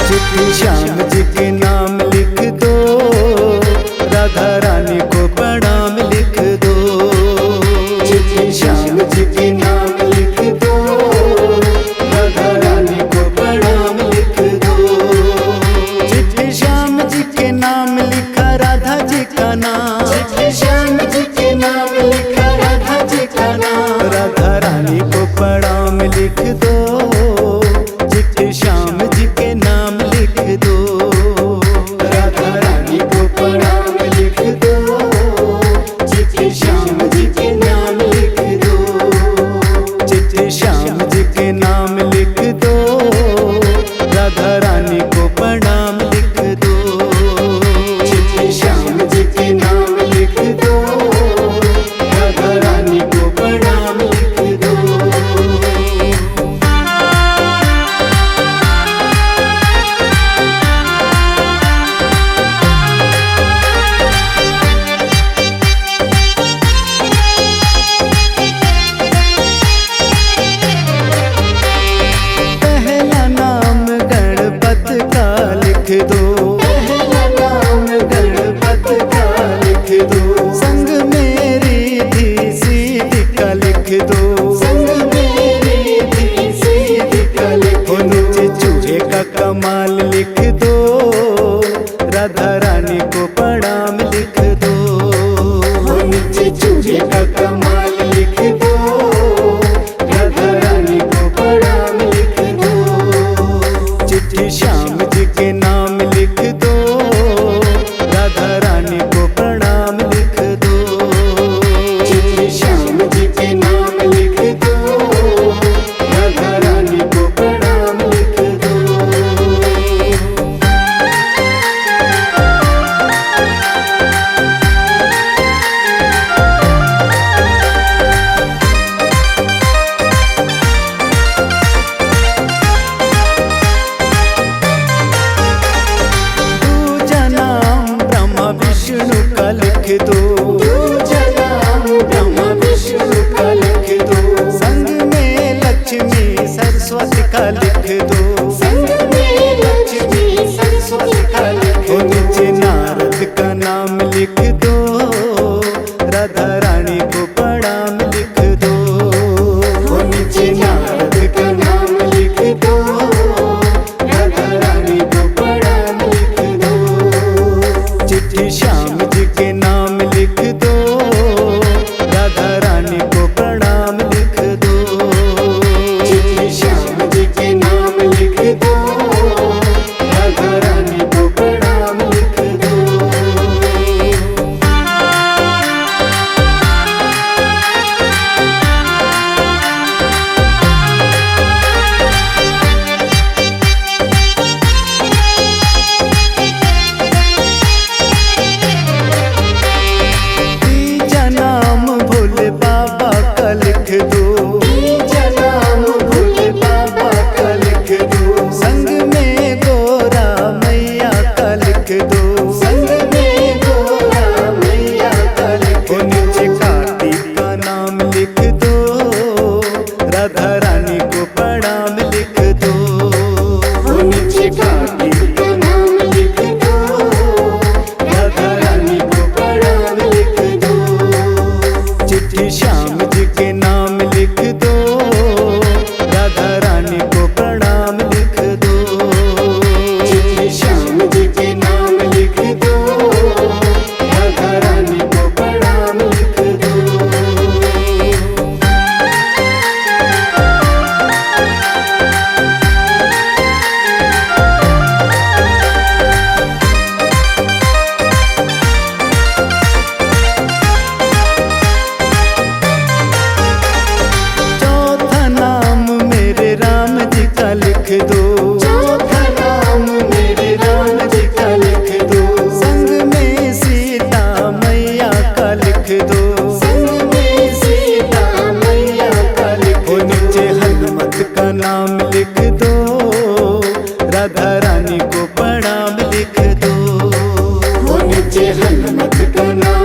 चिट्ठी श्याम जी के नाम लिख दो, राधा रानी को प्रणाम लिख दो। चिट्ठी श्याम जी के नाम लिख दो, राधा रानी को प्रणाम लिख दो। चिट्ठी श्याम जी के नाम लिखा राधा जी का नाम, चिट्ठी श्याम जी के नाम लिखा राधा जी का नाम। राधा रानी को प्रणाम लिख दो, चिट्ठी श्याम जी के नाम लिख दो। राधा रानी को प्रणाम लिख दो, चिट्ठी श्याम जी के नाम लिख दो। चिट्ठी श्याम जी के नाम लिख दो, राधा रानी को प्रणाम लिख दो। चिट्ठी श्याम जी के नाम लिख दो, राधा रानी को प्रणाम लिख दो। पहला नाम गणपत का लिख दो, पहला नाम गणपत का लिख दो। संग मेरी धी सीधी का लिख दो, संग मेरी धी सीधी का लिख दो। नीचे चूहे का कमाल लिख दो, राधा रानी को प्रणाम लिख दो। नीचे चूहे का कमाल लिख दो, राधा रानी को प्रणाम लिख दो। चिट्ठी श्याम जी के नाम लिख दो, राधा रानी को प्रणाम लिख दो। चिट्ठी श्याम जी के नाम लिख दो, राधा रानी को प्रणाम लिख दो। दूजा नाम ब्रह्मा विष्णु का लिख दो, दूजा नाम ब्रह्मा विष्णु का लिख दो। संग में लक्ष्मी सरस्वती का लिख दो, संग में लक्ष्मी सरस्वती का लिख दो। नीचे नारद का नाम लिख दो, राधा रानी को प्रणाम लिख दो। नीचे नारद का नाम लिख दो, राधा रानी को प्रणाम लिख दो। चिट्ठी श्याम जी के नाम लिख दो, राधा रानी को प्रणाम लिख दो। चिट्ठी श्याम जी के नाम लिख दो, राधा रानी को प्रणाम लिख दो। तीजा नाम भोले बाबा का लिख दो, तीजा नाम भोले बाबा का लिख दो। संग में गोरा मैया का लिख दो, संग में गोरा मैया का लिख दो। नीचे कार्तिक का नाम लिख दो, राधा रानी को प्रणाम लिख दो। नीचे कार्तिक का नाम लिख दो, राधा रानी को प्रणाम लिख दो। चिट्ठी श्याम जी के नाम लिख दो, राधा रानी को प्रणाम लिख दो। चिट्ठी श्याम जी के नाम लिख दो, राधा रानी को प्रणाम लिख दो। चौथा नाम मेरे राम जी का लिख दो, चौथा नाम मेरे राम जी का लिख दो। संग में सीता मैया का लिख दो, संग में सीता मैया का लिख दो। नीचे हनुमत का नाम लिख दो, राधा रानी को प्रणाम लिख दो। नीचे हनुमत का नाम